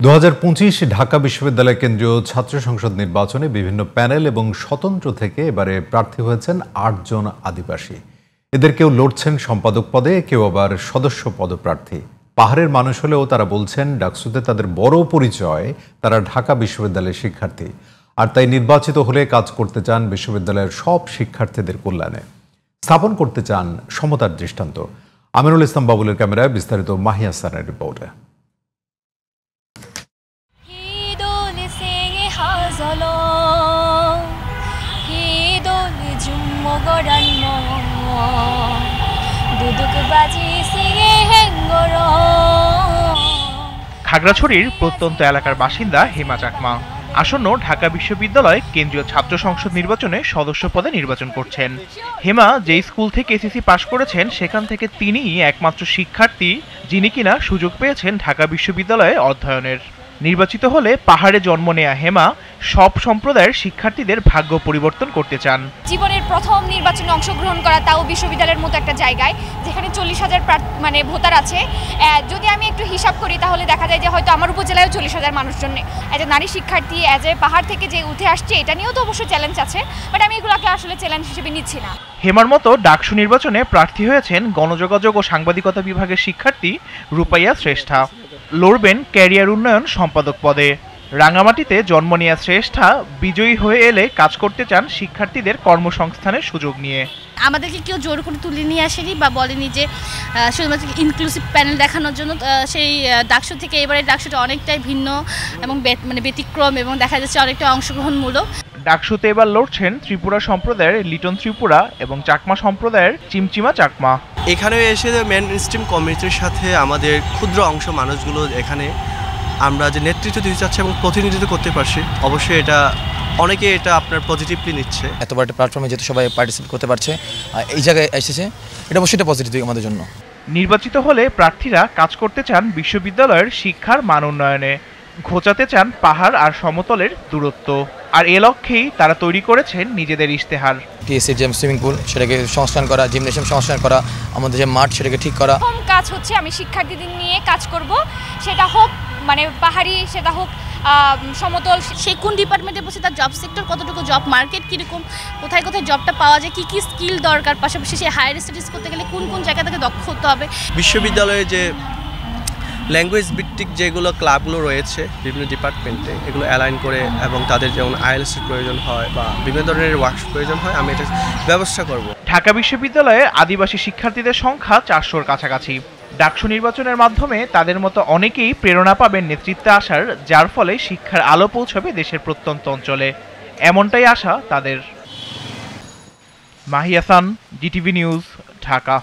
2025 ঢাকা বিশ্ববিদ্যালয় কেন্দ্রীয় ছাত্র সংসদ নির্বাচনে বিভিন্ন প্যানেল এবং স্বতন্ত্র থেকে এবারে প্রার্থী হয়েছেন 8 জন আদিবাসী। এদের কেউ লড়ছেন সম্পাদক পদে, কেউ আবার সদস্য পদপ্রার্থী। পাহাড়ের মানুষ হলেও তারা বলছেন ডাকসুতে তাদের বড় পরিচয়, তারা ঢাকা বিশ্ববিদ্যালয়ের শিক্ষার্থী, আর তাই নির্বাচিত হলে কাজ করতে চান বিশ্ববিদ্যালয়ের সব শিক্ষার্থীদের কল্যাণে, স্থাপন করতে চান সমতার দৃষ্টান্ত। আমিনুল ইসলাম বাবুলের ক্যামেরায় বিস্তারিত মাহিয়া সানের রিপোর্টে। খাগড়াছড়ির প্রত্যন্ত এলাকার বাসিন্দা হেমা চাকমা আসন্ন ঢাকা বিশ্ববিদ্যালয় কেন্দ্রীয় ছাত্র সংসদ নির্বাচনে সদস্য পদে নির্বাচন করছেন। হেমা যে স্কুল থেকে এসএসসি পাশ করেছেন সেখান থেকে তিনিই একমাত্র শিক্ষার্থী যিনি কিনা সুযোগ পেয়েছেন ঢাকা বিশ্ববিদ্যালয়ে অধ্যয়নের। নির্বাচিত হলে পাহাড়ে জন্ম নেয়া হেমা সব সম্প্রদায়ের শিক্ষার্থীদের ভাগ্য পরিবর্তন করতে চান। জীবনের প্রথম নির্বাচনে অংশগ্রহণ করা, তাও বিশ্ববিদ্যালয়ের মতো একটা জায়গায় যেখানে 40,000 ভোটার আছে। যদি আমি একটু হিসাব করি তাহলে দেখা যায় যে হয়তো আমার উপজেলায়ও 40,000 মানুষজন। এজ এ নারী শিক্ষার্থী, এজ এ পাহাড় থেকে যে উঠে আসছে, এটা নিয়েও তো অবশ্যই চ্যালেঞ্জ আছে, বাট আমি এগুলোকে আসলে চ্যালেঞ্জ হিসেবে নিচ্ছি না। হেমার মতো ডাকসু নির্বাচনে প্রার্থী হয়েছেন গণযোগাযোগ ও সাংবাদিকতা বিভাগের শিক্ষার্থী রূপাইয়া শ্রেষ্ঠা। লড়বেন ক্যারিয়ার উন্নয়ন সম্পাদক পদে। রাঙামাটিতে জন্ম নেয়া শ্রেষ্ঠা বিজয়ী হয়ে এলে কাজ করতে চান শিক্ষার্থীদের কর্মসংস্থানের সুযোগ নিয়ে। আমাদেরকে কেউ জোর করে তুলে নিয়ে আসেনি বা বলেনি যে শুধুমাত্র ইনক্লুসিভ প্যানেল দেখানোর জন্য। সেই ডাকসু থেকে এবারে ডাকসুটা অনেকটাই ভিন্ন এবং ব্যতিক্রম এবং দেখা যাচ্ছে অনেকটা অংশগ্রহণমূলক। ডাকসুতে এবার লড়ছেন ত্রিপুরা সম্প্রদায়ের লিটন ত্রিপুরা এবং চাকমা সম্প্রদায়ের চিমচিমা চাকমা। এখানে এসে মেন স্ট্রিম কমিউনিটির সাথে আমাদের ক্ষুদ্র অংশ মানুষগুলো এখানে আমরা যে নেতৃত্ব দিতে চাচ্ছি এবং প্রতিনিধিত্ব করতে পারছি, অবশ্যই অনেকে এটা আপনার পজিটিভলি নিচ্ছে। এত বড় একটা প্ল্যাটফর্মে যেহেতু সবাই পার্টিসিপেট করতে পারছে, এই জায়গায় এসেছে, এটা অবশ্যই এটা পজিটিভ আমাদের জন্য। নির্বাচিত হলে প্রার্থীরা কাজ করতে চান বিশ্ববিদ্যালয়ের শিক্ষার মান উন্নয়নে, ঘোচাতে চান পাহাড় আর সমতলের দূরত্ব, আর এ লক্ষ্যেই তারা তৈরি করেছেন নিজেদের ইশতেহার। টিএসসির যে সুইমিং পুল সেটাকে সংস্কার করা, জিমনেশিয়াম সংস্কার করা, আমাদের যে মাঠ সেটাকে ঠিক করা। প্রথম কাজ হচ্ছে আমি শিক্ষার্থীদের নিয়ে কাজ করব, সেটা হোক পাহাড়ি, সেটা হোক সমতল। সে কোন ডিপার্টমেন্টে বসে, তার জব সেক্টর কতটুকু, জব মার্কেট কীরকম, কোথায় কোথায় জবটা পাওয়া যায়, কী স্কিল দরকার, পাশাপাশি সে হায়ার স্টাডিজ করতে গেলে কোন জায়গা থেকে দক্ষ হতে হবে। বিশ্ববিদ্যালয়ে যে ল্যাঙ্গুয়েজ ভিত্তিক যেগুলো ক্লাবগুলো রয়েছে বিভিন্ন ডিপার্টমেন্টে, এগুলো অ্যালাইন করে এবং তাদের যেমন আইএলটিএস প্রয়োজন হয় বা বিভিন্ন ধরনের ওয়ার্কশপ প্রয়োজন হয়, আমি এটা ব্যবস্থা করব। ঢাকা বিশ্ববিদ্যালয়ে আদিবাসী শিক্ষার্থীদের সংখ্যা 400-র কাছাকাছি। ডাকসু নির্বাচনের মাধ্যমে তাদের মতো অনেকেই প্রেরণা পাবেন নেতৃত্বে আসার, যার ফলে শিক্ষার আলো পৌঁছাবে দেশের প্রত্যন্ত অঞ্চলে, এমনটাই আশা তাদের। মাহিয়া সান, ডিটিভি নিউজ, ঢাকা।